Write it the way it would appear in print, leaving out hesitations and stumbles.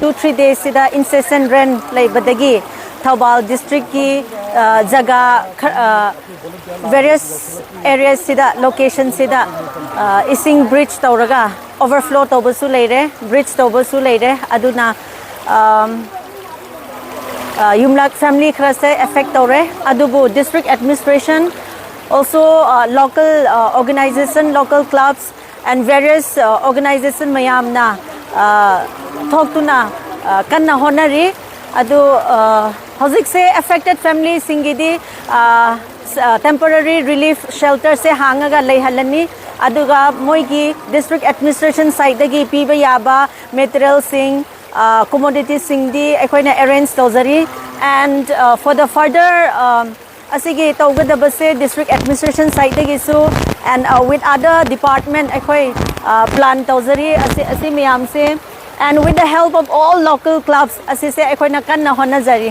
2-3 days sida incessant rain leibadagi Thaubal district ki jaga various areas sida location sida ising bridge tawraga overflow tawbasu leire bridge tawbasu leire aduna Yumlak family kharase affect tawre adubu district administration also local organization local clubs and various organization mayamna talk to na kanna honari adu hozik se affected family singidi temporary relief shelter se hangaga leihalani aduga moigi district administration side dagi piba yaba material sing commodity singdi ekoina arrange tawzari and for the further asigi tawgadabase district administration side dagi su and with other department ekoi plan tawzari asi miyam se and with the help of all local clubs asise ekoina kanna honazari